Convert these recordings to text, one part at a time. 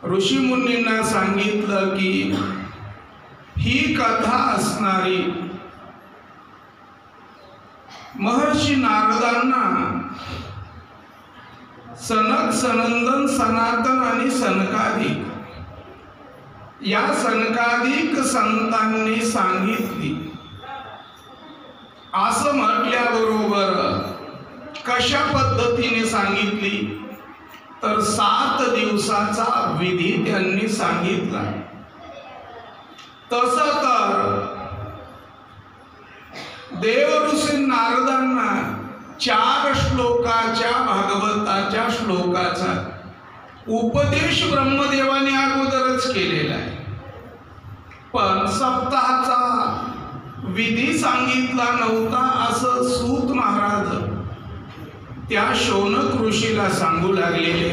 ऋषीमुनींना सांगितलं की ही कथा असणारी महर्षी नारदांना सनक, सनंदन, सनातन आणि सनकादिक या सनकादिक संतांनी सांगितली। असं म्हटल्याबरोबर कशा पद्धतीने सांगितली तर 7 दिवसाचा विधी त्यांनी सांगितला। तसं तर देवऋषी नारदांना 4 श्लोकाच्या भागवताच्या श्लोकाचा उपदेश ब्रह्मदेवाने अगोदरच केलेला आहे, पण सप्ताहाचा विधी सांगितला नव्हता असं सूत महाराज त्या शौनक ऋषीला सांगू लागलेले।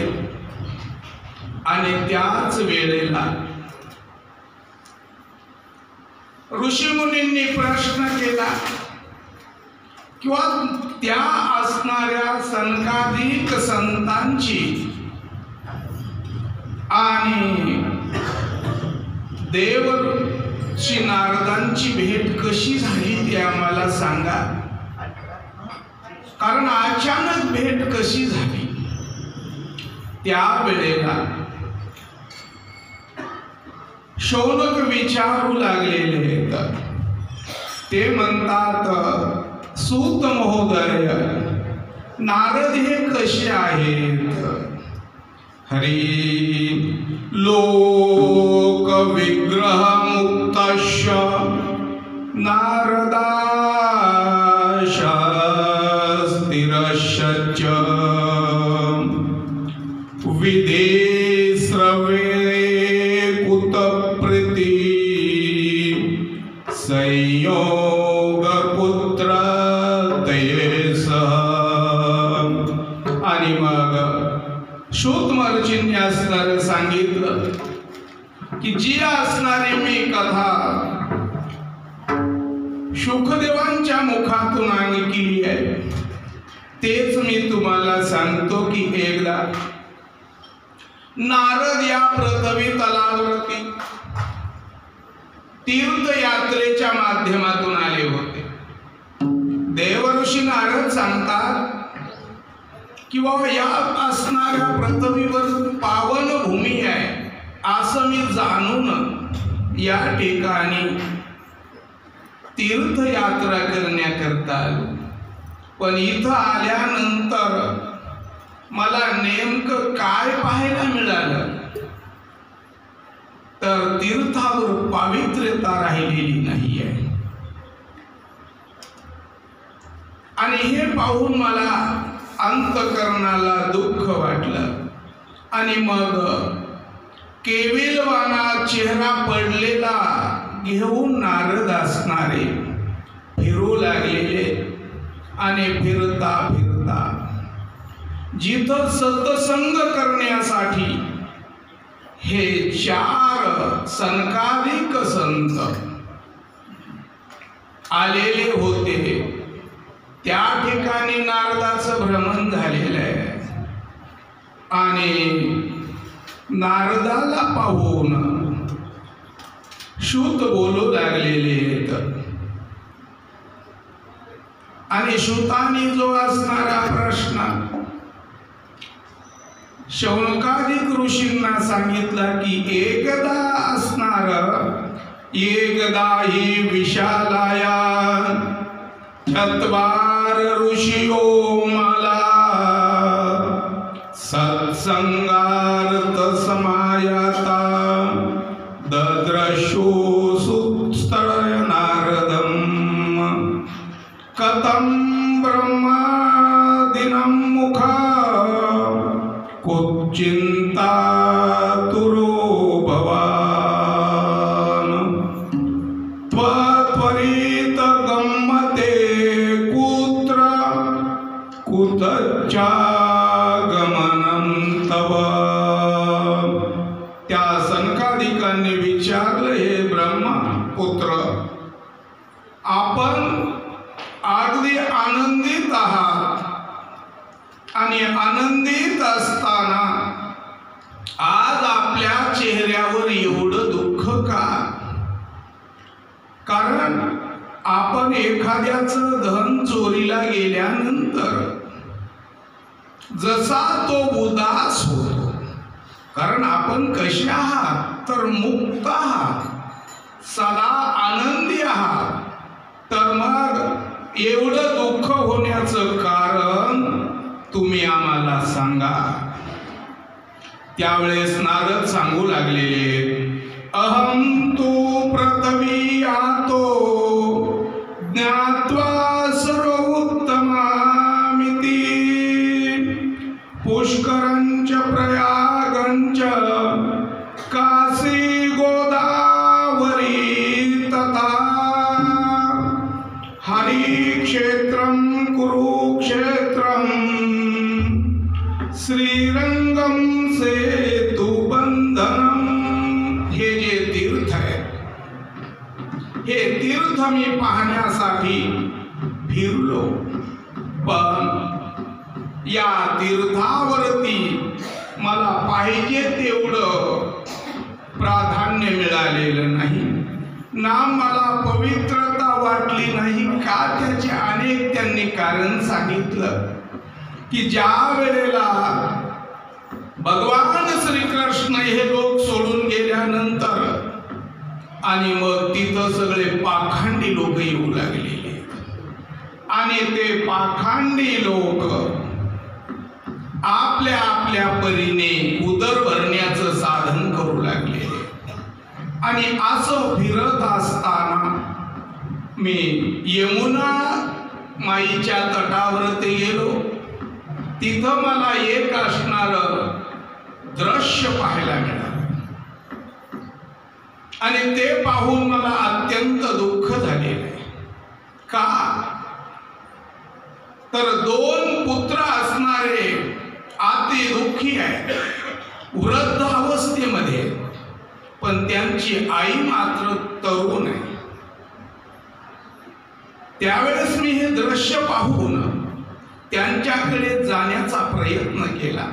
आणि त्याच वेळेला ऋषीमुनींनी प्रश्न केला किंवा त्या असणाऱ्या सनकादिक संतांची आणि देवर्षी नारदांची भेट कशी झाली ते आम्हाला सांगा, कारण अचानक भेट कशी झाली। त्या वेळेला शौनक विचारू लागलेले ते म्हणतात, सूत महोदय, नारद हे कसे आहेत? हरी लोक विग्रह मुक्तश नारदाश स्थिरश्च विधे श्रवे कुत प्रीति संयोग पुत्र तये सह। आणि मग सूत महर्षींनी असणारे सांगितलं की जी असणारी मी कथा शुकदेवांच्या मुखातून ऐकली आहे तेच मी तुम्हाला सांगतो की एकदा नारद या पृथ्वी तलावरती तीर्थयात्रेच्या माध्यमातून आले होते। देवर्षी नारद सांगतात किंवा या असणाऱ्या पृथ्वीवर पावन भूमी आहे असं मी जाणून या ठिकाणी तीर्थयात्रा करण्याकरता आलो, पण इथं आल्यानंतर मला नेमकं काय पाहायला मिळालं तर तीर्थावर पवित्रता राहिलेली नाही आहे। आणि हे पाहून मला अंतकरणाला दुःख वाटलं। आणि मग केविलवाना चेहरा पडलेला घेऊन नारद असणारे फिरू लागलेले। आणि फिरता फिरता जिथं सत्संग करण्यासाठी हे 4 सनकादिक संत आलेले होते त्या ठिकाणी नारदाचं भ्रमण झालेलं आहे। आणि नारदाला पाहून सूत बोलू लागलेले आहेत। आणि सूताने जो असणारा प्रश्न शौनकादिक ऋषींना सांगितला की एकदा असणार एकदा ही विशालाया चत्वार ऋषियो मला सत्संगार्थ समायाता दद्रशो सुस्तय नारदम कथं ब्रह्मादिनं मुखा कुचिंता तुरो भवान त्वरित गम्मते कुत्र कुतच्चा गमनं तव। त्या सनकादिकांनी विचारलं, हे ब्रह्मा पुत्र, आपण अगदी आनंदित आहात आणि आनंदित असताना आज आपल्या चेहऱ्यावर एवढं दुःख का? कारण आपण एखाद्याचं धन चोरीला गेल्यानंतर जसा तो उदास होतो, कारण आपण कसे आहात तर मुक्त आहात, सदा आनंदी आहात, तर मग एवढं दुःख होण्याचं कारण तुम्ही आम्हाला सांगा. त्यावेळेस नारद सांगू लागलेले, अहम तू पृथ्वी आतो ज्ञात्वा सर्वोत्तमामिती पुष्करंच प्रयागंच काशी गोदावरी तथा हरिक्षेत्रम कुरुक्षेत्रम श्रीरंगम सेतुबंधनम. हे जे तीर्थ आहे, हे तीर्थ मी पाहण्यासाठी फिरलो, पण या तीर्थावरती मला पाहिजे तेवढं प्राधान्य मिळालेलं नाही, ना मला पवित्रता वाटली नाही. का? त्याचे अनेक त्यांनी कारण सांगितलं की ज्या वेळेला भगवान श्रीकृष्ण हे लोक सोडून गेल्यानंतर आणि मग तिथं सगळे पाखंडी लोक येऊ लागलेले, आणि ते पाखंडी लोक आपल्या आपल्या परीने उदर भरण्याचं साधन करू लागले. आणि असं फिरत असताना मी यमुना माईच्या तटावरती गेलो. तिथं मला एक असणार दृश्य पाहायला मिळालं, आणि ते पाहून मला अत्यंत दुःख झालेलं आहे. का? तर दोन पुत्र असणारे अति दुःखी आहे, वृद्ध अवस्थेमध्ये, पण त्यांची आई मात्र तरुण आहे. त्यावेळेस मी हे दृश्य पाहून त्यांच्याकडे जाण्याचा प्रयत्न केला,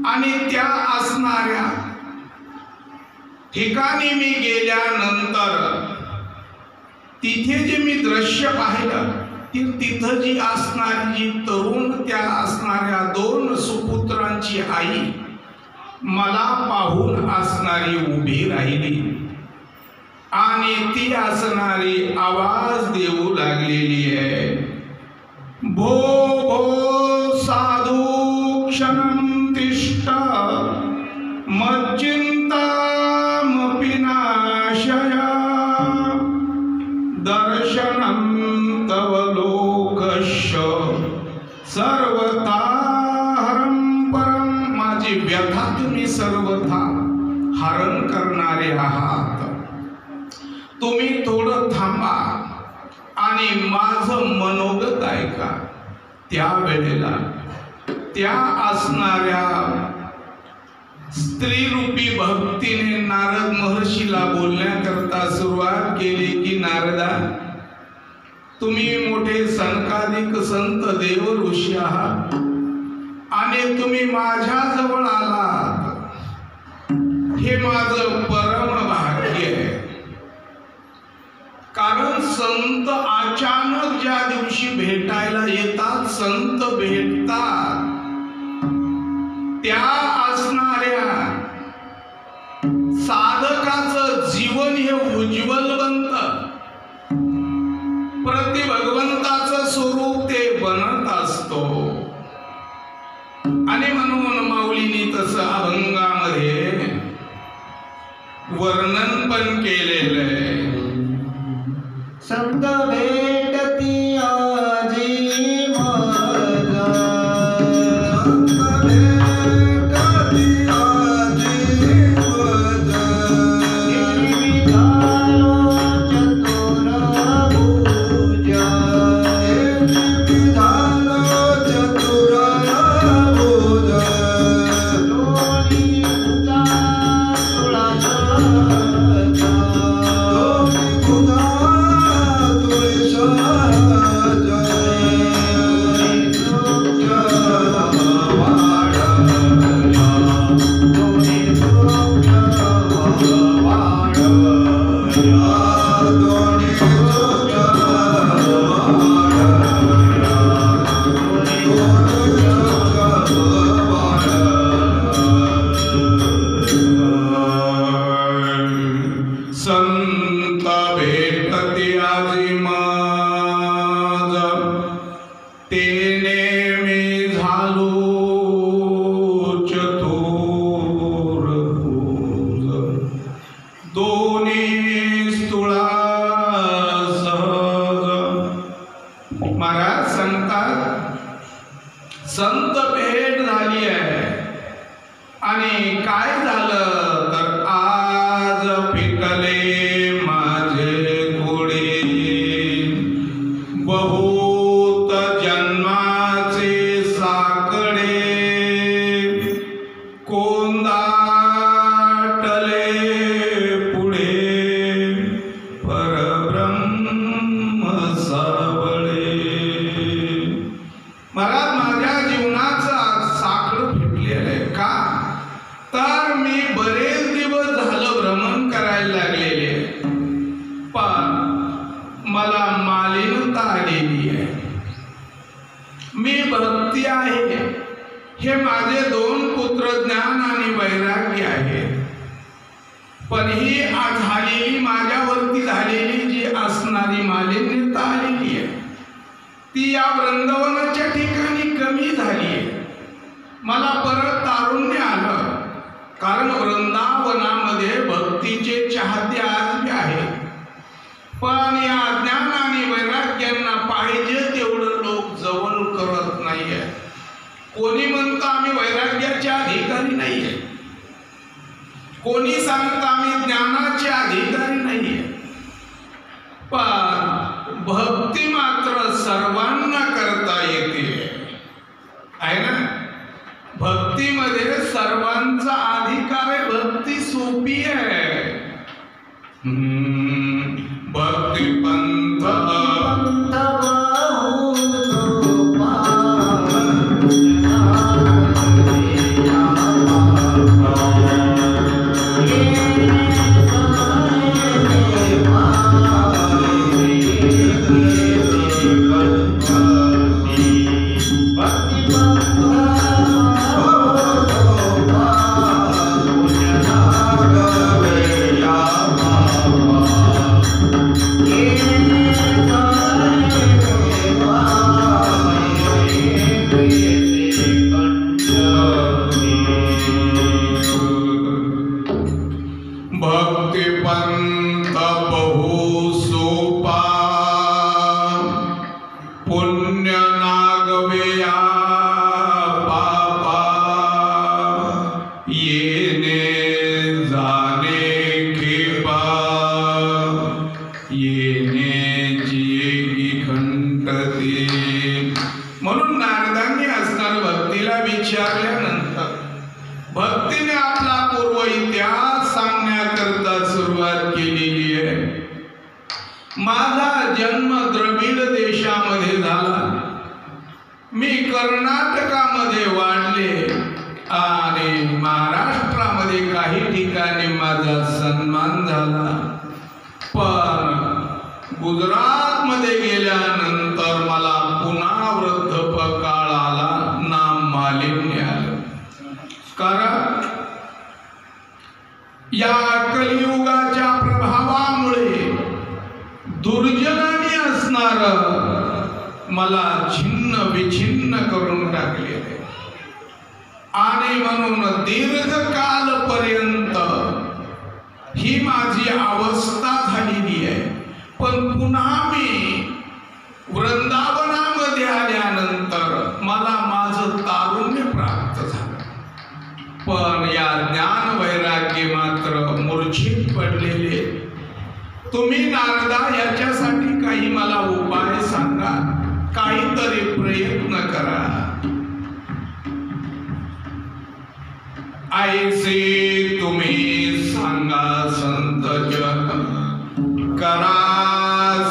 आणि त्या असणाऱ्या ठिकाणी मी गेल्यानंतर तिथे जे मी दृश्य पाहिलं, तिथं जी असणारी जी तरुण त्या असणाऱ्या दोन सुपुत्रांची आई मला पाहून असणारी उभी राहिली, आणि ती असणारी आवाज देऊ लागलेली आहे, भो भो साधू क्षणं तिष्ठ मच्चिंतामपि नाशय दर्शनं तव लोकस्य सर्वथा हरं परं. माझी व्यथा तुम्ही सर्वथा हरण करणारे आहात. तुम्ही थोडं थांबा आणि माझं मनोगत ऐका. त्या वेळेला त्या असणाऱ्या स्त्रीरूपी भक्तीने नारद महर्षीला बोलण्याकरता सुरुवात केली की नारदा, तुम्ही मोठे सनकादिक संत देव ऋषी आहात, आणि तुम्ही माझ्या जवळ आलात, हे माझं परम भाग्य आहे. कारण संत अचानक ज्या दिवशी भेटायला येतात, संत भेटतात, त्या असणाऱ्या साधकाचं जीवन हे उज्ज्वल बनतं. प्रति भगवंताचं स्वरूप ते बनत असतो. आणि म्हणून माऊलींनी तसं अभंगामध्ये वर्णन पण केलेलं आहे. संत भेटती आजी माझा, संत भेटती आजी माझा, विधानो चतुर भुजा, विधानो चतुर भुजा, दोन्ही भुजा तुळाचा, दोन्ही भुजा तुळसा आणि काय झालं तर आज पिकले माझे घोडे, बहुत जन्माचे साकडे, कोंदाटले पुढे परब्रह्म सावळे. महाराज, माझ्या जीवनाचं साकडं फिटलेलं आहे. का तर मी बरेच दिवस झालं भ्रमण करायला लागलेले, पण मला मालिनता आलेली आहे. मी भक्ती आहे, हे माझे 2 पुत्र ज्ञान आणि वैराग्य आहेत. पण ही आज झालेली माझ्यावरती झालेली जी असणारी मालिन्यता आलेली आहे, ती या वृंदावनाच्या ठिकाणी कमी झाली आहे. मला परत तारुण्य आलं, कारण वृंदावनामध्ये भक्तीचे चाहते आज बी आहेत. पण या ज्ञान आणि वैराग्यांना पाहिजे तेवढं लोक जवळ करत नाहीये. कोणी म्हणतं आम्ही वैराग्याचे अधिकारी नाहीये, कोणी सांगतं आम्ही ज्ञानाचे अधिकारी नाहीये. पण भक्ती मात्र सर्वांना करता येते, आहे ना. भक्तीमध्ये सर्वांचा अधिकार आहे. भक्ती सोपी आहे. भक्ती पंथ म्हणून नारदांनी असणार भक्तीला विचारल्यानंतर भक्तीने आपला पूर्व इतिहास सांगण्याकरता सुरुवात केलेली आहे. माझा जन्म द्रविड देशामध्ये झाला. मी कर्नाटकामध्ये वाढले आणि महाराष्ट्रामध्ये काही ठिकाणी माझा सन्मान झाला. पण गुजरातमध्ये गेल्यानंतर मला पुन्हा वृद्धपकाळ आला, नाम मालिन्य आलं. कारण या कलियुगाच्या प्रभावामुळे दुर्जनाने असणार मला छिन्न विछिन्न करून टाकले आणि म्हणून दीर्घकालपर्यंत ही माझी अवस्था झालेली आहे. पण पुन्हा मी वृंदावनामध्ये आल्यानंतर मला माझं तारुण्य प्राप्त झालं. पण या ज्ञान वैराग्य मात्र मूर्छित पडलेले. तुम्ही नारदा याच्यासाठी काही मला उपाय सांगा, काहीतरी प्रयत्न करा. ऐसे तुम्ही सांगा संत जन, करा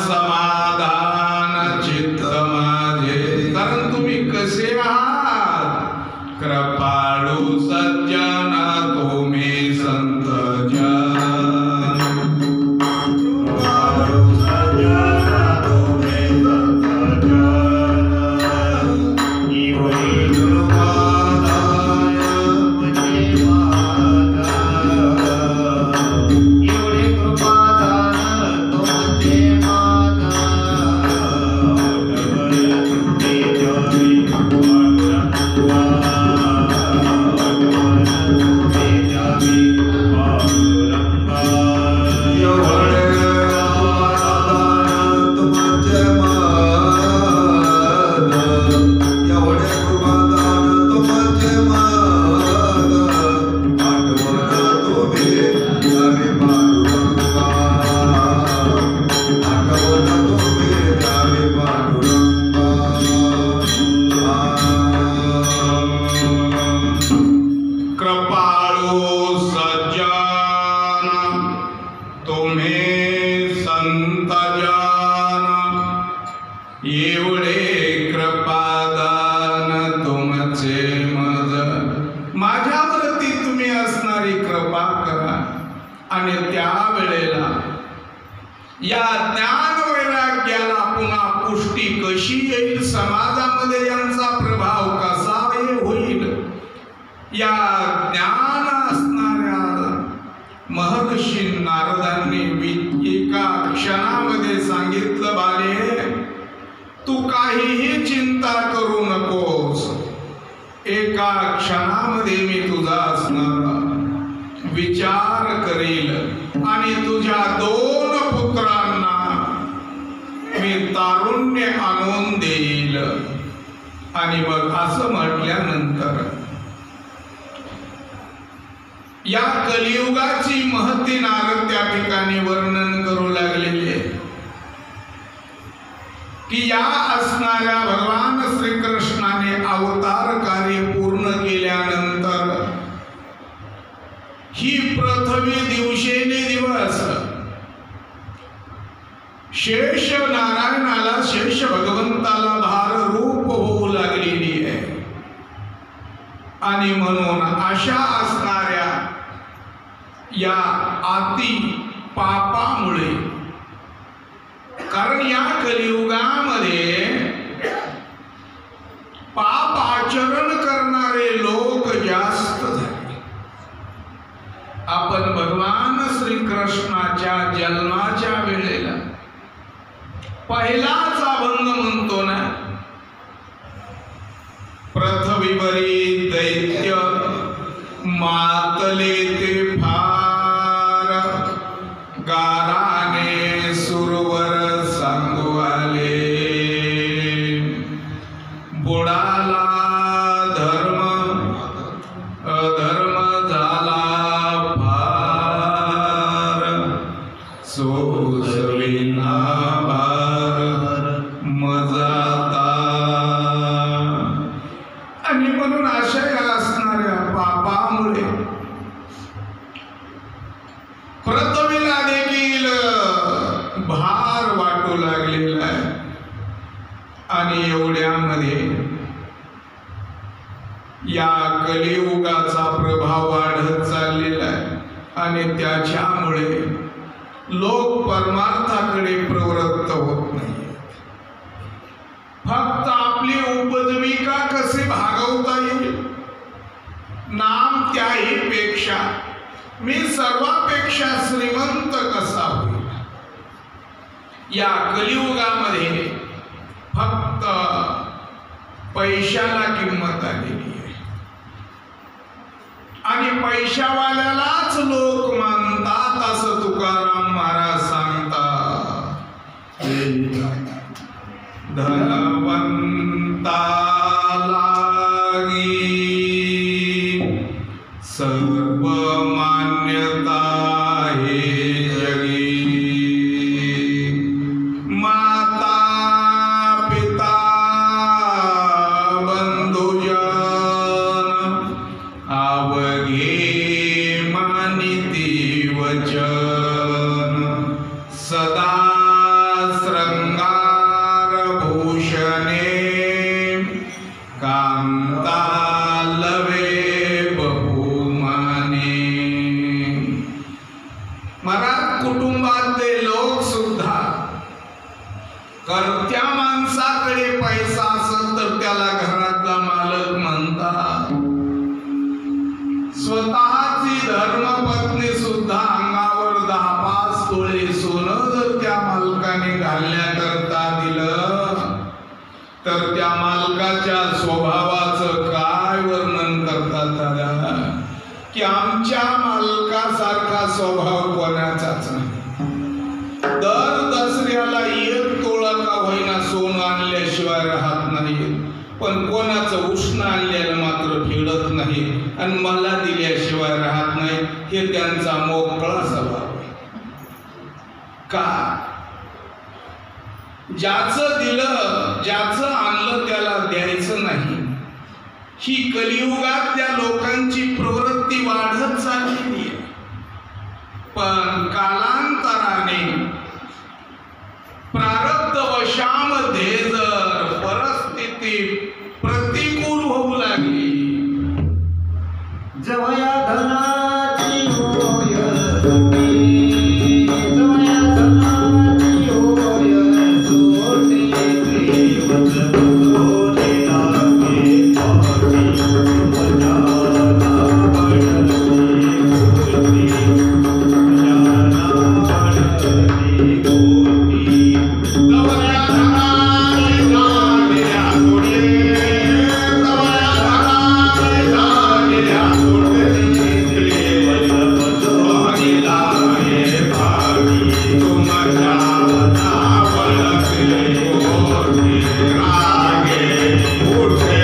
समाधान चित्त माझे. कारण तुम्ही कसे आहात, कृपाळू सज्जन तुम्ही संत जन. कृपादान सज्जन तुम्ही संत जन एवढे कृपादान तुमचे मज माझ्यावरती तुम्ही असणारी कृपा करा आणि त्या वेळेला या ज्ञान वैराग्याला पुन्हा पुष्टी कशी येईल समाजामध्ये यांचा प्रभाव कसा होईल या ज्ञान असणाऱ्या महर्षी नारदांनी एका क्षणामध्ये सांगितलं बाले तू काहीही चिंता करू नकोस एका क्षणामध्ये मी तुझा असणारा विचार करील आणि तुझ्या 2 पुत्रांना मी तारुण्य आणून देईल आणि मग असं म्हटल्यानंतर या कलियुगाची महती नारद त्या ठिकाणी वर्णन करू लागलेले की या असणाऱ्या भगवान श्रीकृष्णाने अवतार कार्य पूर्ण केल्यानंतर ही पृथ्वी दिवसेंदिवस शेष नारायणाला शेष भगवंताला भार रूप होऊ लागलेली आहे आणि म्हणून अशा असणाऱ्या या अति पापामुळे कारण या कलियुगामध्ये पाप आचरण करणारे लोक जास्त झाले आपण भगवान श्रीकृष्णाच्या जन्माच्या वेळेला पहिलाच अभंग म्हणतो ना पृथ्वीवरी दैत्य मातले ते फार गाराने सुरवर सांगू आले बुडाला धर्म अधर्म झाला फार सोसविना भार मजाता आणि म्हणून अशा असणाऱ्या पापामुळे पृथ्वीला देखील भार वाटू लागलेला आहे आणि एवढ्यामध्ये या कलियुगाचा प्रभाव वाढत चाललेला आहे आणि त्याच्यामुळे लोक परमार्थाकडे प्रवृत्त होत नाही फक्त आपली उपजीविका कसे भागवता येईल नाम त्याही पेक्षा मी सर्वापेक्षा श्रीमंत कसा होईल या कलियुगामध्ये फक्त पैशाला किंमत आलेली आहे आणि पैशावाल्यालाच लोक मानतात असं तुकाराम महाराज सांगतात धनवंता लागी सर्व मान्यता हे जगी माता पिता बंधुजन आवघे मानिती वचन सदा श्रृंगार भूषणे कांता लवे बहुमाने मराठ कुटुंबातले लोक सुद्धा करत्या माणसाकडे पैसा असेल तर त्याला घरातला मालक म्हणतात स्वतःची धर्मपत्नी सुद्धा अंगावर 10-5 तोळे सोनं जर त्या मालकाने घालण्याकरता दिलं तर त्या मालकाच्या स्वभावाचं काय वर्णन करतात दादा की आमच्या मालकासारखा स्वभाव कोणाचाच नाही दर दसऱ्याला 1 तोळा का होईना सोनं आणल्याशिवाय राहत नाही पण कोणाचं उष्ण आणलेलं मात्र फेडत नाही आणि मला दिल्याशिवाय राहत नाही हे त्यांचा मोकळा स्वभाव आहे का ज्याचं दिलं ज्याचं आणलं त्याला द्यायचं नाही ही कलियुगातल्या लोकांची प्रवृत्ती प्रवृत्ती वाढत चाललेली आहे. पण कालांतराने प्रारब्ध वशामध्ये जर परिस्थिती प्रतिकूल होऊ लागली, जवया धनाची होय सोटी, जवया धनाची होय सोटी, प्रेमच भगवते लागे पाठी, तुमच्या नावडती गोटी, तुमच्या नावडती गोटी. जवया धनाची झालेल्या गोटे, जवया धनाची झालेल्या गोटे, तुमच्या नावडती गोटी, रागे उठे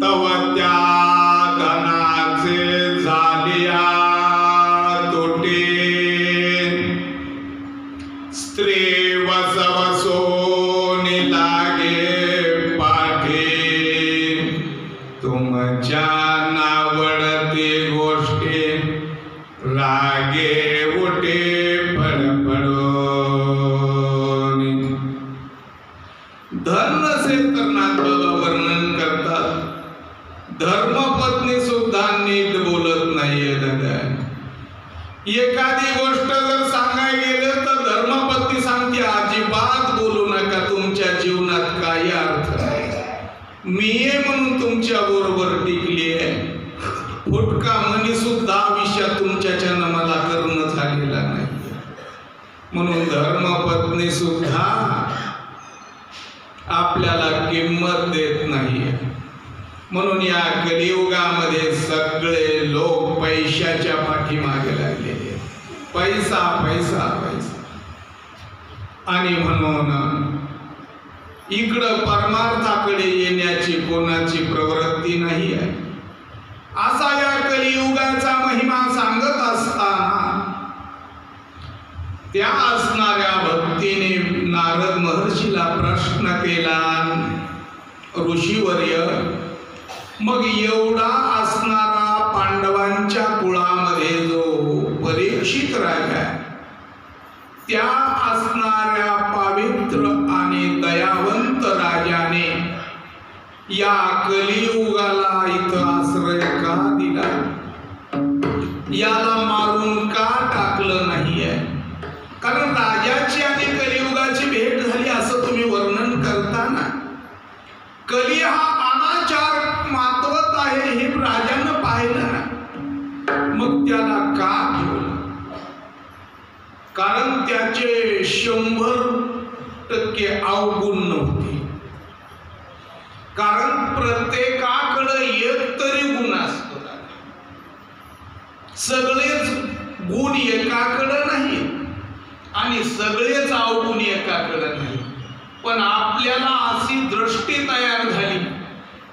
तव त्या धनाचे झालिया तोटे, स्त्री वसवसोनी लागे पाठे, तुमच्या नावडती गोष्टी रागे उठे फडफडोनी. धन नसेल तर नातवाला वर्णन करतात. धर्मपत्नी सुद्धा नीट बोलत नाहीये दादा. एखादी गोष्ट जर सांगायला गेलं तर धर्मपत्नी सांगते अजिबात बोलू नका, तुमच्या जीवनात काही अर्थ नाही. मी आहे म्हणून तुमच्या बरोबर टिकली आहे. फुटका मनी सुद्धा आयुष्यात तुमच्याच्यानं मला करणं झालेला नाही. म्हणून धर्मपत्नी सुद्धा आपल्याला किंमत देत नाहीये. म्हणून या कलियुगामध्ये सगळे लोक पैशाच्या पाठीमागे लागलेले. पैसा पैसा पैसा. आणि म्हणून इकडं परमार्थाकडे येण्याची कोणाची प्रवृत्ती नाही आहे. असा या कलियुगाचा महिमा सांगत असताना त्या असणाऱ्या भक्तीने नारद महर्षीला प्रश्न केला, ऋषीवर्य, मग एवढा असणारा पांडवांच्या कुळामध्ये जो परीक्षित राजा, त्या असणाऱ्या पवित्र आणि दयावंत राजाने या कलियुगाला इथं आश्रय का दिला, याला मारून का टाकलं नाहीये? कारण राजाची आणि कलियुगाची भेट झाली असं तुम्ही वर्णन करताना, कली हा अनाचार मातवत आहे हे राजानं पाहिलं ना, मग त्याला का ठेवलं? कारण त्याचे 100% अवगुण नव्हते. कारण प्रत्येकाकडे एक तरी गुण असतो. सगळेच गुण एकाकडे नाही आणि सगळेच अवगुण एकाकडे नाही. पण आपल्याला अशी दृष्टी तयार झाली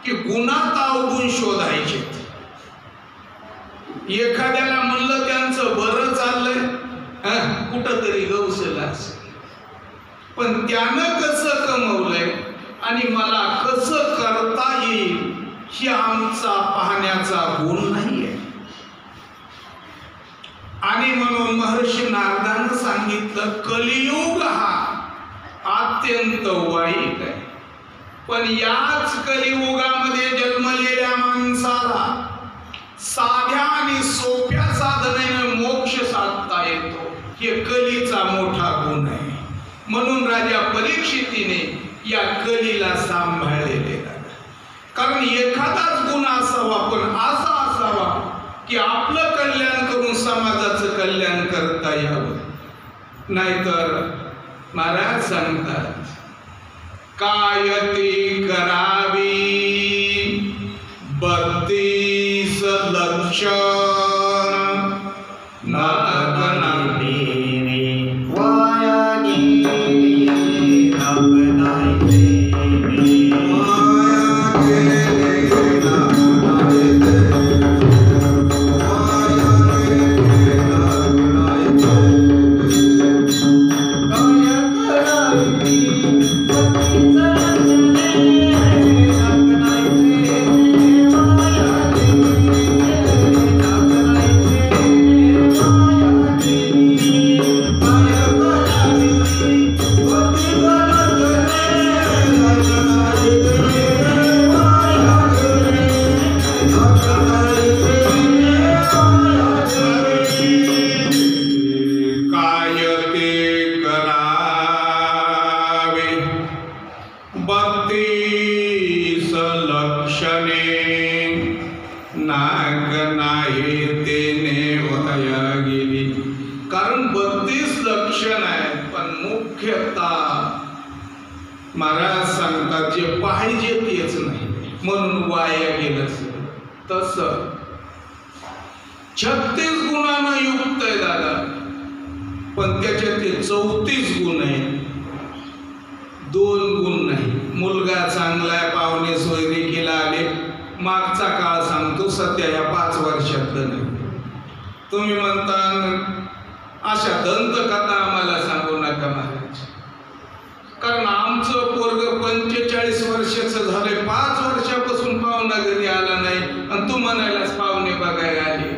की गुणात अवगुण शोधायचे. एखाद्याला म्हणलं त्यांचं बरं चाललंय, कुठंतरी गवसलं असेल, पण त्यानं कसं कमवलंय आणि मला कसं करता येईल ही आमचा पाहण्याचा गुण नाहीये. आणि म्हणून महर्षी नारदानं सांगितलं, कलियुग हा अत्यंत वाईट आहे. पण याच कलियुगामध्ये जन्मलेल्या माणसाला साध्या आणि सोप्या साधनेने मोक्ष साधता येतो. हे कलीचा मोठा गुण आहे. म्हणून राजा परीक्षितीने या कलीला सांभाळलेले. कारण एखादाच गुण असावा, पण असा असावा की आपलं कल्याण करून समाजाचं कल्याण करता यावं. नाहीतर महाराज सांगतात, कायती करावी 32 लक्षण Yeah. लक्षणे नाग नाही तेने वया गेली. कारण 32 लक्षण आहेत, पण मुख्यतः महाराज सांगतात जे पाहिजे तेच नाही म्हणून वाया गेलं. तस 36 गुणांना युक्त आहे दादा, पण त्याच्यातले 34 गुण आहेत, 2 गुण नाही. मुलगा चांगला आहे, पाहुणे सोयरिकीला आले, मागचा काळ सांगतो, सध्या या 5 वर्षातलं नाही. तुम्ही म्हणता अशा दंतकथा आम्हाला सांगू नका महाराज, कारण आमचं पोरग 45 वर्षाचं झालंय, 5 वर्षापासून पाहुणा घरी आला नाही आणि तू म्हणायलाच पाहुणे बघायला आले.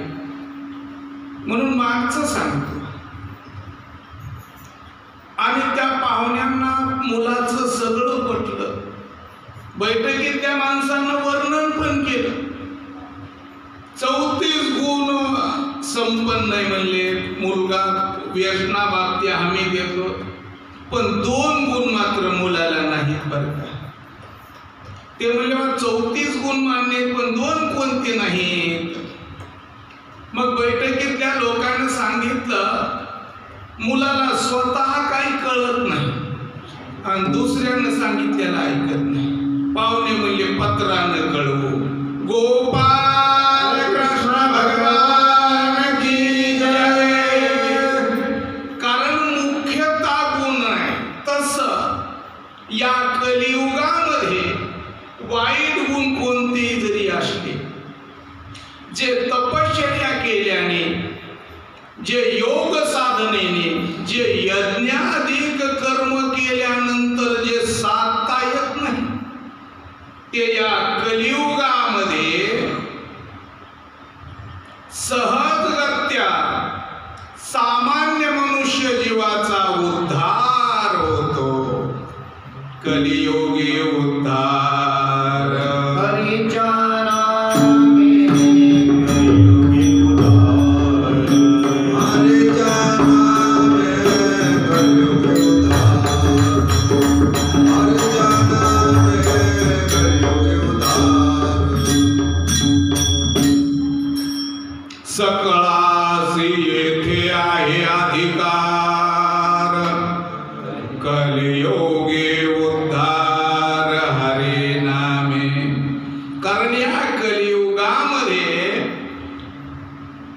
म्हणून मागचं सांगतो. आणि त्या पाहुण्यांना मुलाचं सगळं पटलं. बैठकीत त्या माणसानं वर्णन पण केलं. 34 गुण संपन्न नाही म्हणले, मुलगा व्यसनाबाबतीत हमी देतो, पण 2 गुण मात्र मुलाला नाहीत बरं का. ते म्हणले 34 गुण मान्य आहेत, पण 2 कोणते नाहीत. मग बैठकीतल्या लोकांनी सांगितलं मुलाला स्वतः काही कळत नाही आणि दुसऱ्यांना सांगितलेलं ऐकत नाही. पाहुणे म्हणले पत्रानं कळवू. गोपाल कृष्ण भगवान की जय. कारण मुख्यतः गुण आहे. तसं या कलियुगामध्ये वाईट गुण कोणतेही जरी असले, जे तपश्चर्या केल्याने, जे योग साधनेने, जे यज्ञाधिक कर्म केल्यानंतर जे साधता येत नाही, ते या कलियुगामध्ये सहजगत्या सामान्य मनुष्य जीवाचा उद्धार होतो. कलियुगी उद्धार हरीच्या सकळासी येथे आहे अधिकार, कलियोगे उद्धार हरी नामे. कारण या कलियुगामध्ये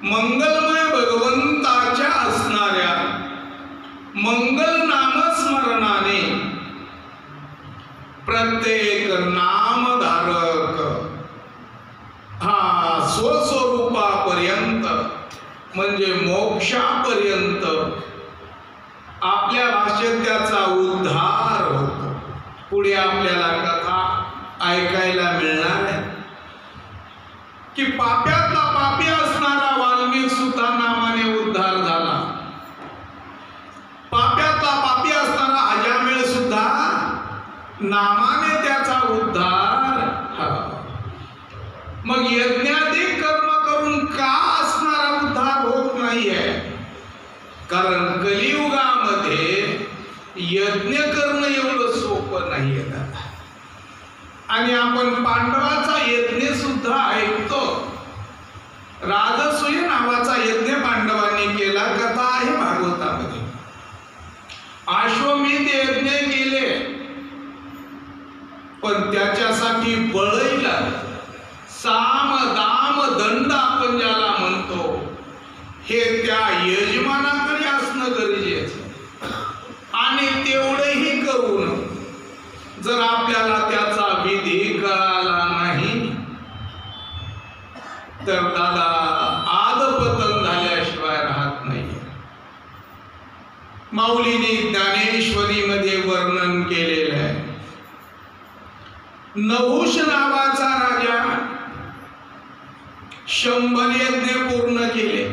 मंगलमय भगवंताच्या असणाऱ्या मंगल नामस्मरणाने प्रत्येक नामधारक हा स्वस्वरूपापर्यंत म्हणजे मोक्षापर्यंत आपल्या भाषेत त्याचा उद्धार होतो. पुढे आपल्याला कथा ऐकायला मिळणार आहे की पाप्यातला पापी असणारा वाल्मिक सुद्धा नामाने उद्धार झाला. पाप्यातला पापी असणारा अजामिळ सुद्धा नामाने त्याचा उद्धार झाला. मग यज्ञाधिक कर्म करून का असणारा उद्धार होत नाहीये? कारण कलियुगामध्ये यज्ञ करणं एवढं सोपं नाहीये दादा. आणि आपण पांडवाचा यज्ञ सुद्धा ऐकतो. राजसूय नावाचा यज्ञ पांडवांनी केला, कथा आहे भागवतामध्ये. अश्वमेध यज्ञ केले, पण त्याच्यासाठी बळीला साम दाम दंड आपण ज्याला म्हणतो, हे त्या यजमानाकडे असणं गरजेचं. आणि तेवढेही करून जर आपल्याला त्याचा विधी कळाला नाही तर दादा आदपतन झाल्याशिवाय राहत नाही. माऊलीने ज्ञानेश्वरीमध्ये वर्णन केलेलं आहे. नहुष नावाचा राजा 100 यज्ञ पूर्ण केले.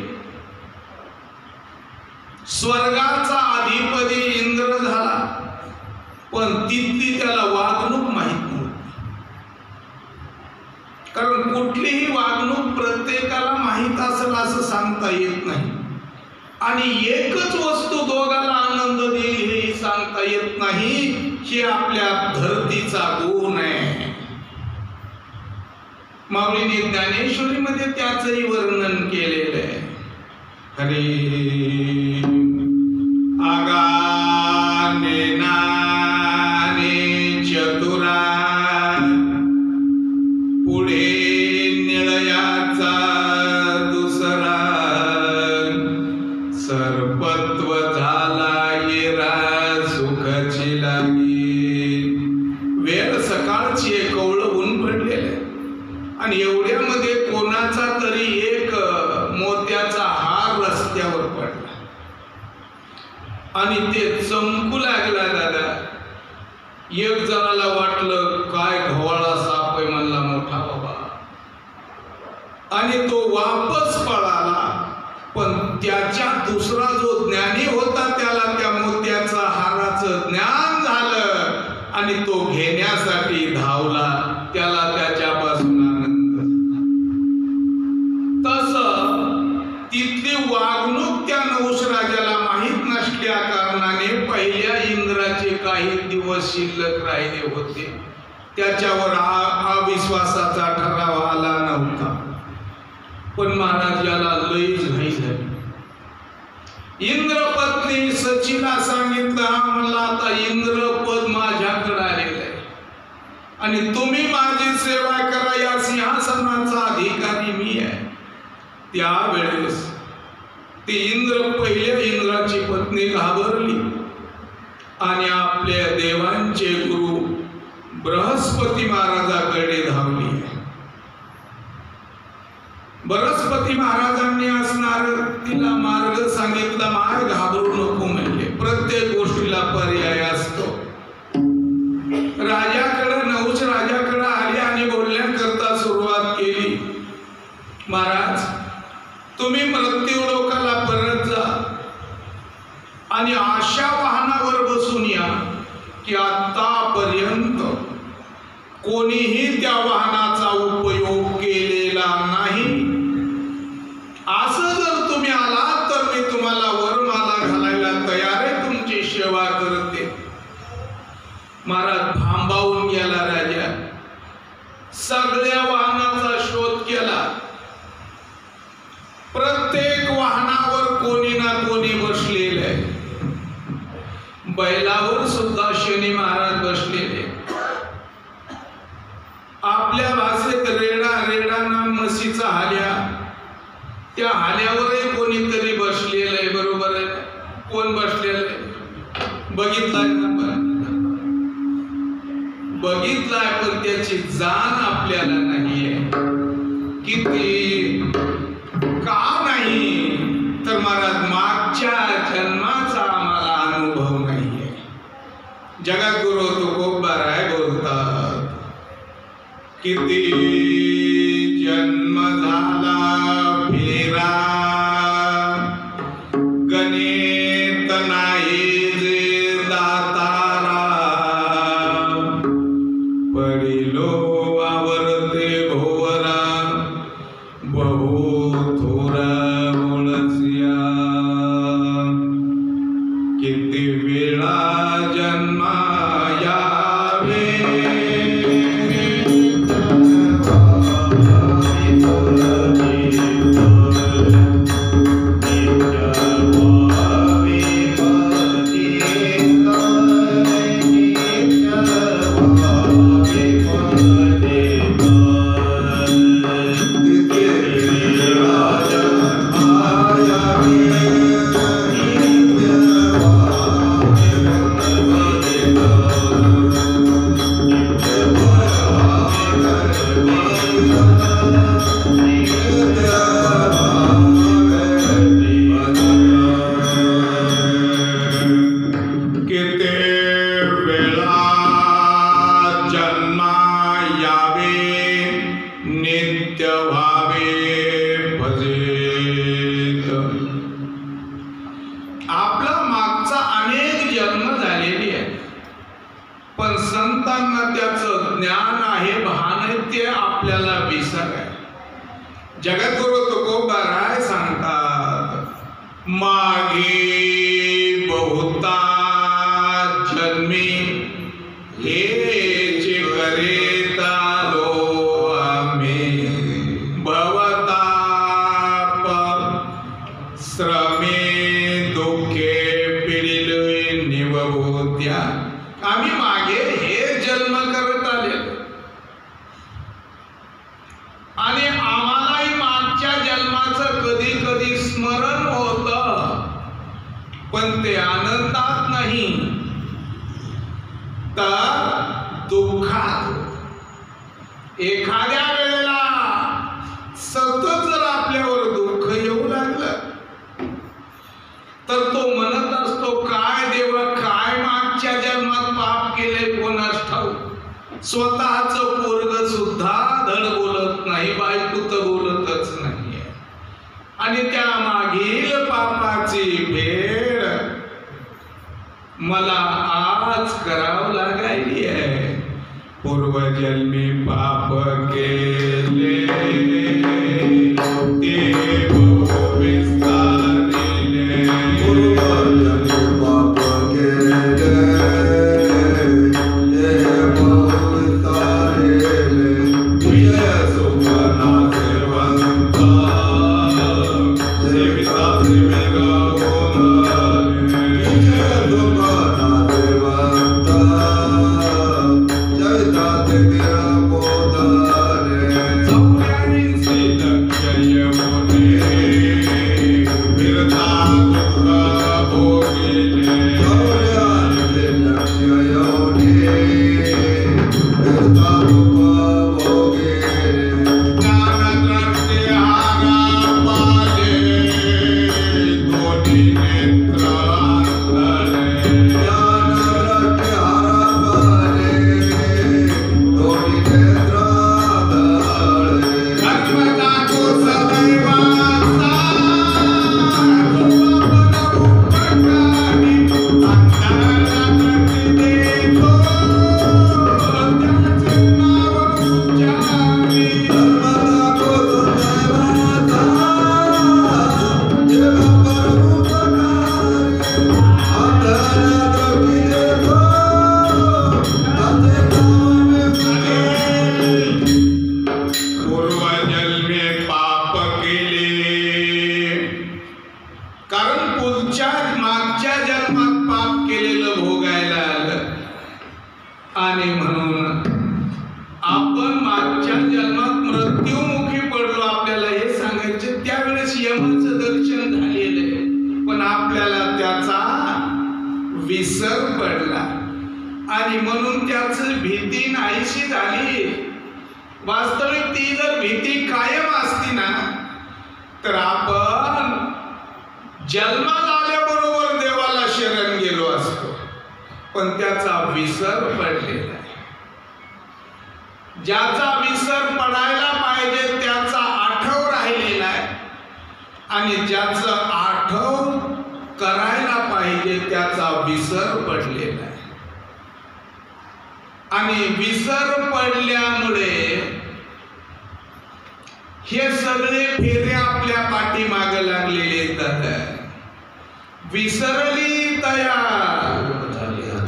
स्वर्गाचा अधिपती इंद्र झाला, पण तिथली त्याला वागणूक माहित नव्हती. कारण कुठलीही वागणूक प्रत्येकाला माहित असेल असं सांगता येत नाही. आणि एकच वस्तू दोघाला आनंद देईल हे सांगता येत नाही. हे आपल्या धरतीचा गुण आहे. माऊलीने ज्ञानेश्वरीमध्ये त्याचंही वर्णन केलेलं आहे. हरी आगाने नाने चतुरा पुढे निळयाचा दुसरा सर्पत्व झाला येरा सुखाची लागी. वेळ सकाळची आहे, कवळं ऊन पडलेलं आहे आणि एवढ्यामध्ये कोणाचा तरी एक मोत्याचा हार रस्त्यावर पडला आणि ते चमकू लागला. दादा एक जणाला वाटलं काय घोळा साप आहे म्हणला मोठा बाबा, आणि तो वापस पळाला. पण त्याच्या दुसरा जो ज्ञानी होता त्याला त्या मोत्याचा हाराचं ज्ञान झालं आणि तो घेण्यासाठी धावला. त्याला त्याच्यापासून आनंद. तसं तिथली वागणूक त्या नहुष राजाला माहीत नसल्या कारणाने पहिल्या इंद्राचे काही दिवस शिल्लक राहिले होते. त्याच्यावर अविश्वासाचा ठराव आला नव्हता. पण महाराज याला लईच घाई झाली. इंद्रपत्नी सचीला सांगितलं, म्हणला आता इंद्रपद माझ्याकडे आलेलं आहे आणि तुम्ही माझी सेवा करा, या सिंहासनाचा अधिकारी मी आहे. त्यावेळेस ती पहिल्या इंद्राची पत्नी घाबरली आणि आपल्या देवांचे गुरु बृहस्पती महाराजाकडे धावली. बृहस्पती महाराजांनी असणार तिला मार्ग सांगितला. माय घाबरू नको म्हणजे प्रत्येक गोष्टीला पर्याय असतो. राजाकडे नहुष राजाकडे आले आणि बोलण्याकरता सुरुवात केली. महाराज तुम्ही मृत्यू लोकाला परत जा आणि अशा वाहनावर बसून या की आतापर्यंत कोणीही त्या वाहनाचा उपयोग केलेला नाही. असं जर तुम्ही आलात तर मी तुम्हाला वरमाला घालायला तयार आहे, तुमची सेवा करते. महाराज भांबावून गेला राजा. सगळ्या वाहनाचा शोध केला. प्रत्येक वाहनावर कोणी ना कोणी बसलेले आहे. बैलावर सुद्धा शनी महाराज बसलेले. आपल्या भाषेत रेडा, रेडाना म्हशीचा हाल्या, त्या हाल्यावरही कोणीतरी बसलेलं आहे. बरोबर आहे. कोण बसलेलं आहे बघितलाय ना? बघितलाय पण त्याची जाण आपल्याला नाहीये. किती का नाही तर महाराज मागच्या जन्माचा आम्हाला अनुभव नाहीये. जगद्गुरु तुकोबाराय बोलतात, किती जन्म झाला फेरा गणित नाही जे दातारा, पडिलो आवरते भोवरा बहु थोरा ओळसिया. किती वेळा जन्मा यावे जगद्गुरु तुकोबाराय सांगतात, मागे बहुता जन्मी हे जे करीत आलो आम्ही. स्मरण होत, पण ते आनंदात नाही तर दुःखात. एखाद्या वेळेला सतत जर आपल्यावर दुःख येऊ लागलं तर तो म्हणत असतो, काय देवा, काय मागच्या जन्मात पाप केले कोणास ठाऊक. स्वतःच पोरग सुद्धा धड बोलत नाही, बायको तर बोलतच नाही. आणि त्या मागील पापाची फेड मला आज करावं लागायली आहे. पूर्वजन्मी पाप केले ते बहु विस्तारिले. पूर्वजन्मी पाप केले ते बहु विस्तारिले. विजय सुखना सेवंता सेविता सेविका होणारे. विजय सुखना सेवंता जयता देविया बोधारे. चौऱ्याऐंशी लक्ष यमुने फिरता दुःख भोगिले. चौऱ्याऐंशी लक्ष योनी फिरता दुःख भोगिले. ज्ञानद्रष्टे हारा पाले, दोन्ही नेत्र अंधळे. ज्ञानद्रष्टे हरपले, दोन्ही नेत्र आंधळे. धर्मदातो सदैवाचा रूपपदरूपकारि अंधाला गती देतो, त्याचे नाव उच्चारी. धर्मदातो सदैवाचा रूपपदरूपकारि अंधाला गती देतो, त्याचे नाव उच्चारी. पूर्वजन्मे पाप केले, कारण पुढच्या मागच्या जन्मात पाप केलेलं भोगायला आलं. आणि म्हणून आपण मागच्या जन्मात मृत्यूमुखी पडलो. आपल्याला हे सांगायचे त्यावेळेस यमाचं दर्शन झालेलं आहे, पण आपल्याला त्याचा विसर पडला आणि म्हणून त्याची भीती नाहीशी झाली. वास्तविक ती जर भीती कायम असती ना तर आपण जन्मात आल्याबरोबर देवाला शरण गेलो असतो, पण त्याचा विसर पडलेला आहे. ज्याचा विसर पडायला पाहिजे त्याचा आठव राहिलेला आहे आणि ज्याचं आठव करायला पाहिजे त्याचा विसर पडलेला आहे. आणि विसर पडल्यामुळे हे सगळे फेरे आपल्या पाठीमागे लागलेले आहेत. विसरली तया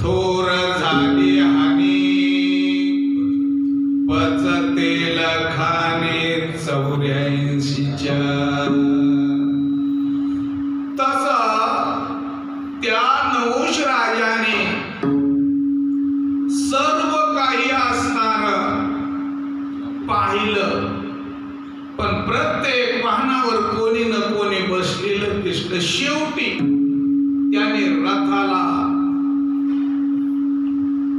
थोर झाली हानी, पचते लखाने 84च्या. तसं त्या नहुष राजाने सर्व काही असणार पाहिलं, पण प्रत्येक वाहनावर कोणी न कोणी बसलेलं दिसलं. शेवटी त्याने रथाला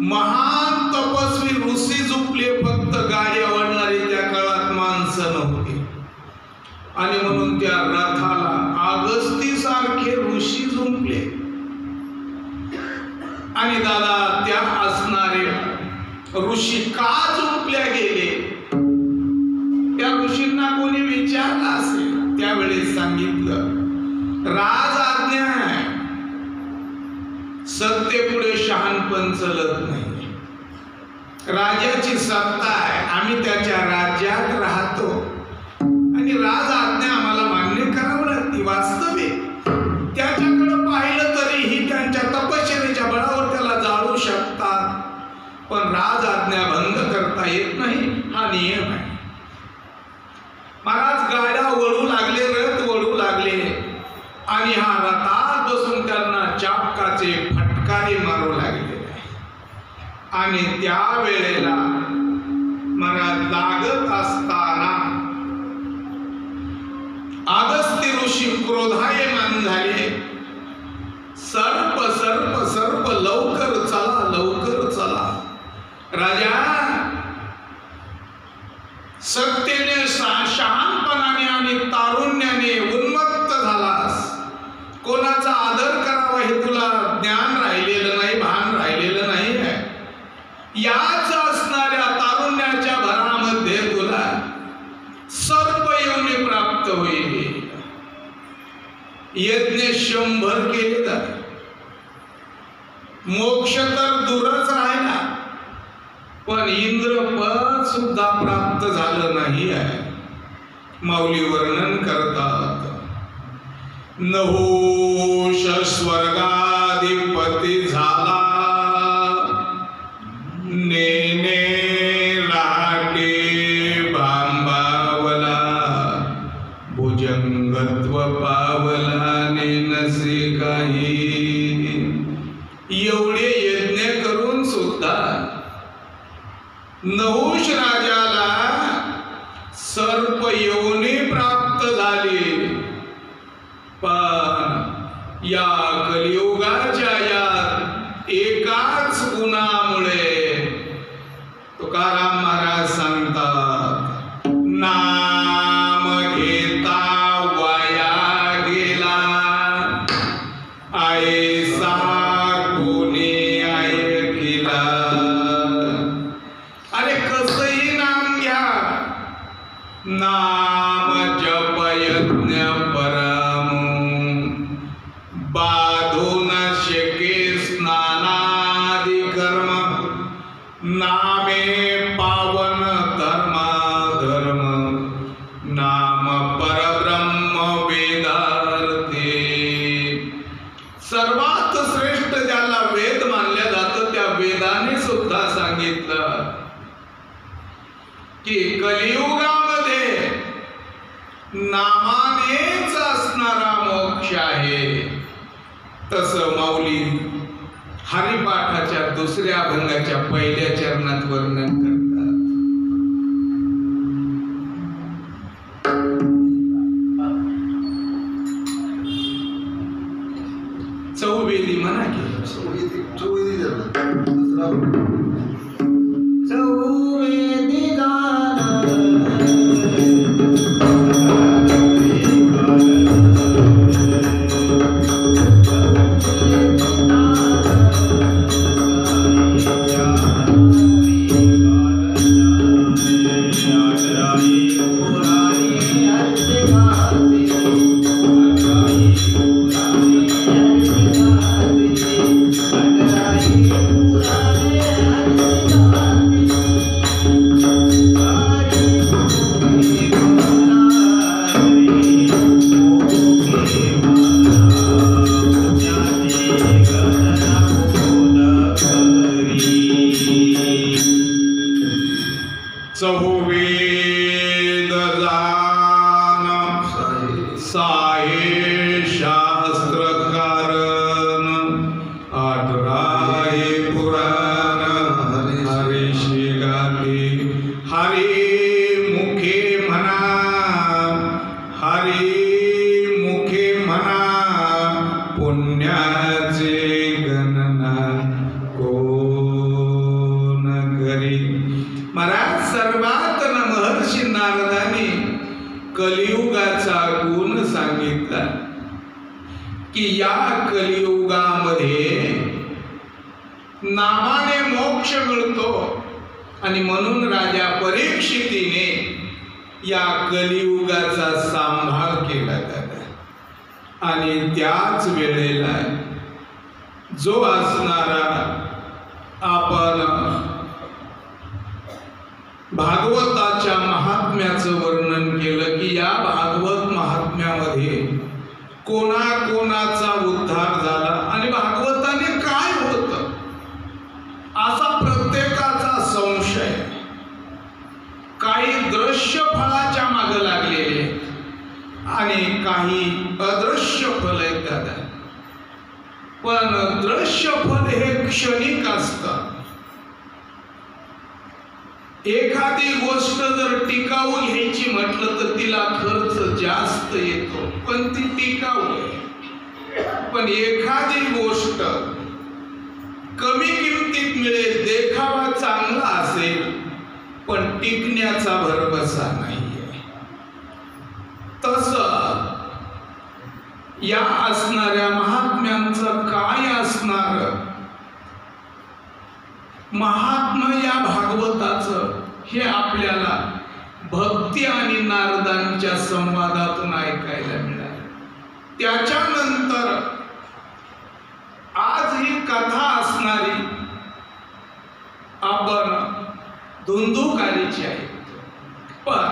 महान तपस्वी ऋषी झुपले, फक्त गाडी आवडणारी त्या काळात माणसं नव्हती. आणि म्हणून त्या रथाला अगस्ती सारखे ऋषी झुंपले. आणि दादा त्या असणारे ऋषी का झुंपल्या गेले त्या ऋषींना कोणी विचारलं असेल त्यावेळेस सांगितलं, राज आज्ञा आहे, सत्तेपुढे शहाणपण चलत नाही. राजाची सत्ता आहे, आम्ही त्याच्या राज्यात राहतो आणि राज आज्ञा आम्हाला मान्य करावं लागते. वास्तविक त्याच्याकडे पाहिलं तरीही त्यांच्या तपश्चर्येच्या बळावर त्याला जाळू शकतात, पण राज आज्ञा भंग करता येत नाही, हा नियम आहे. महाराज गाड्या वळू लागले, रथ वळू लागले आणि हा रथात बसून त्यांना चापकाचे फटकारे मारू लागले. आणि त्या वेळेला महाराज लागत असताना अगस्त्य ऋषी क्रोधायमान झाले. सर्प सर्प सर्प लवकर चला, लवकर चला. राजा सत्तेने शहाणपणाने आणि तारुण्याने उन्मत्त झालास. कोणाचा आदर करावा हे तुला ज्ञान राहिलेलं नाही, भान राहिलेलं नाही. याच असणाऱ्या तारुण्याच्या भरामध्ये तुला सर्प योनी प्राप्त होईल. यज्ञ 100 केले जातात, मोक्ष तर दूरच राहिला, पण इंद्रपद सुद्धा प्राप्त झालं नाही आहे. माऊली वर्णन करतात. नहुष स्वर्गाधिपती झाला, नेने राटे भांबावला, भुजंगत्व पावला नसे काही. एवढे यज्ञ करून सुद्धा नहुष राजाला सर्प योनी प्राप्त झाली. पण या कलियुगाच्या या एकाच गुणामुळे तुकाराम महाराज सांगतात, नाम घेता वाया गेला, ऐसा कोणी ऐकिला. अरे कसही नाम घ्या, नाम जप यज्ञ परम, बाधू न शके स्नानादि कर्म, नामे पावन धर्मा धर्म, नाम परब्रह्म वेदार्थे. सर्वात श्रेष्ठ ज्याला वेद मानल्या जातं त्या वेदाने सुद्धा सांगितलं की कलियुगामध्ये नामानेच असणारा मोक्ष आहे. तसं माऊली हरिपाठाच्या 2ऱ्या अभंगाच्या 1ल्या चरणात वर्णन करतात. चौवेदी म्हणा की चौवेदी दुसरा चौवेदी चहुवेद जान साहे शास्त्र कारण, 18 पुराण हरीशी गाते. हरी मुखे म्हणा, हरी मुखे म्हणा, पुण्याचे गणना कोण करी. महाराज सर्वात महर्षी नारदाने कलियुगाचा गुण सांगितला की या कलियुगामध्ये नामाने मोक्ष मिळतो. आणि म्हणून राजा परीक्षितीने या कलियुगाचा सांभाळ केला जातो. आणि त्याच वेळेला जो असणारा आपण भागवताच्या महात्म्याचं वर्णन केलं की या भागवत महात्म्यामध्ये कोणाकोणाचा उद्धार झाला आणि भागवताने काय होतं असा प्रत्येकाचा संशय. काही दृश्य फळाच्या मागे लागलेले आणि काही अदृश्य फल आहेत दादा. पण दृश्य फल हे क्षणिक असतं. एखादी गोष्ट जर टिकाऊ घ्यायची म्हटलं तर तिला खर्च जास्त येतो, पण ती टिकाऊ आहे. पण एखादी गोष्ट कमी किमतीत मिळेल, देखावा चांगला असेल, पण टिकण्याचा भरवसा नाहीये. तसं या असणाऱ्या महात्म्यांचं काय असणार? महात्म्य या भागवताचं हे आपल्याला भक्ती आणि नारदांच्या संवादातून ऐकायला मिळाले. त्याच्यानंतर आज ही कथा असणारी आपण धुंदुकारीची आहे. पण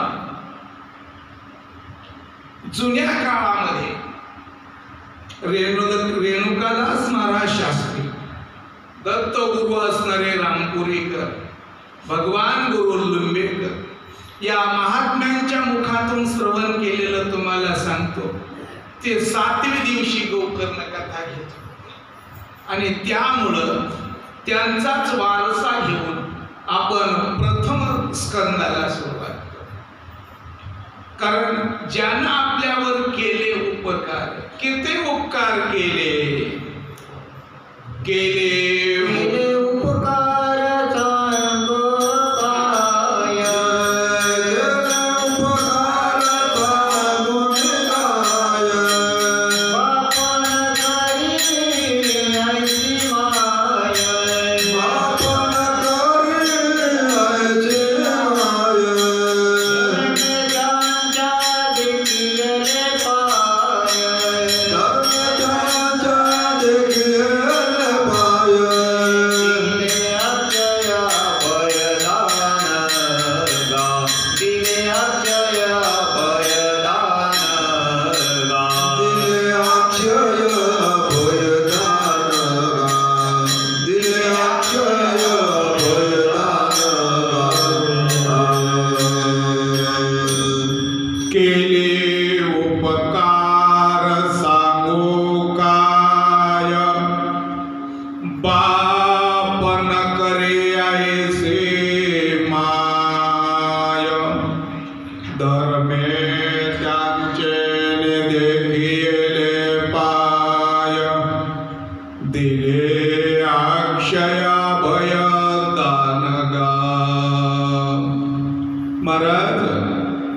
जुन्या काळामध्ये रेणुकादास महाराज शास्त्री, दत्तगुरु असणारे रामपुरीकर, भगवान गुरु लुंबेकर या महात्म्यांच्या मुखातून श्रवण केलेलं तुम्हाला सांगतो. ते 7व्या दिवशी गोकर्ण कथा घेत आणि त्यामुळं त्यांचाच वारसा घेऊन आपण प्रथम स्कंदाला सुरुवात करू. कारण ज्यानं आपल्यावर केले उपकार, किती उपकार केले उपकार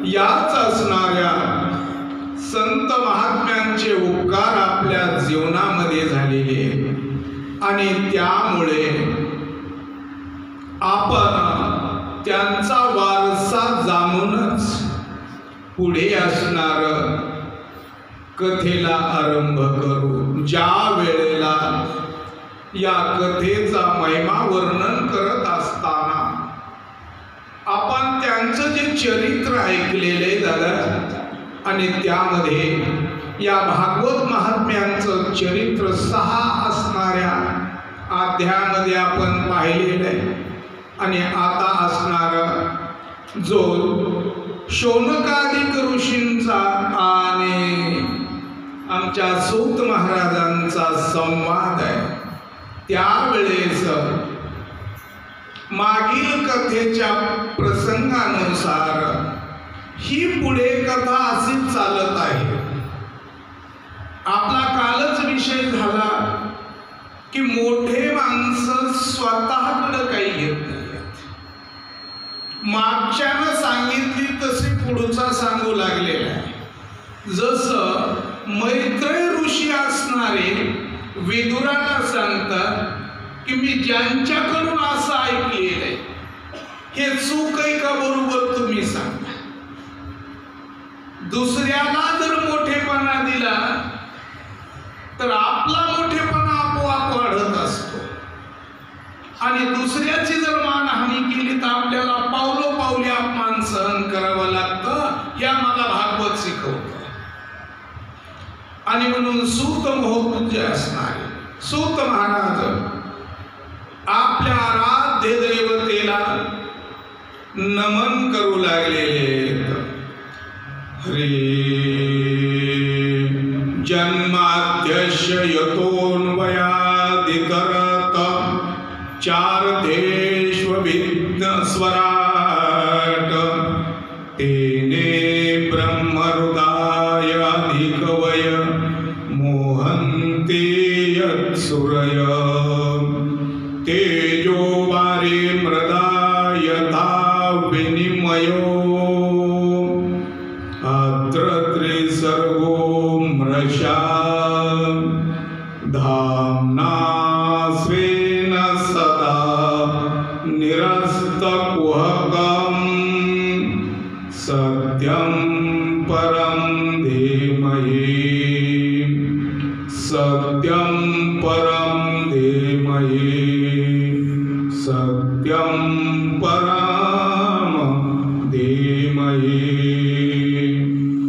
याच असणाऱ्या संत महात्म्यांचे उपकार आपल्या जीवनामध्ये झालेले आणि त्यामुळे आपण त्यांचा वारसा जाणूनच पुढे असणार कथेला आरंभ करू. ज्या वेळेला या कथेचा महिमा वर्णन करत असताना आपण त्यांचं जे चरित्र ऐकलेले झालं आणि त्यामध्ये या भागवत महात्म्यांचं चरित्र 6 असणाऱ्या अध्यायामध्ये आपण पाहिलेलं आहे. आणि आता असणार जो शौनकादिक ऋषींचा आणि आमच्या सूत महाराजांचा संवाद आहे, त्यावेळेस मागील कथेच्या प्रसंगानुसार ही पुढे कथा अशीच चालत आहे. आपला कालच विषय झाला की मोठे माणसं स्वतःकडे काही घेत नाहीत. मागच्यानं सांगितली तसे पुढचा सांगू लागलेला आहे. जसं मैत्रेय ऋषी असणारे विदुराला सांगतात की मी ज्यांच्याकडून असं ऐकलेलं आहे हे चूक आहे का बरोबर तुम्ही सांगा. दुसऱ्याला जर मोठेपणा दिला तर आपला मोठेपणा आपोआप वाढत असतो आणि दुसऱ्याची जर मानहानी केली तर आपल्याला पावलोपावली अपमान सहन करावं लागतं. या मला भागवत शिकवतं. आणि म्हणून सूत महोपूज्य असणारे सूत महाराज आपल्या आराध्य देवतेला नमन करू लागलेले. हरे जन्माद्यस्य यतोऽन्वयादितरत चार्धेष्वभिघ्नस्वराट् तेने ब्रह्महृदाय नाम्ना स्वेन सदा निरस्तकुहकम् सत्यं परं धीमहि सत्यं परं धीमहि सत्यं परं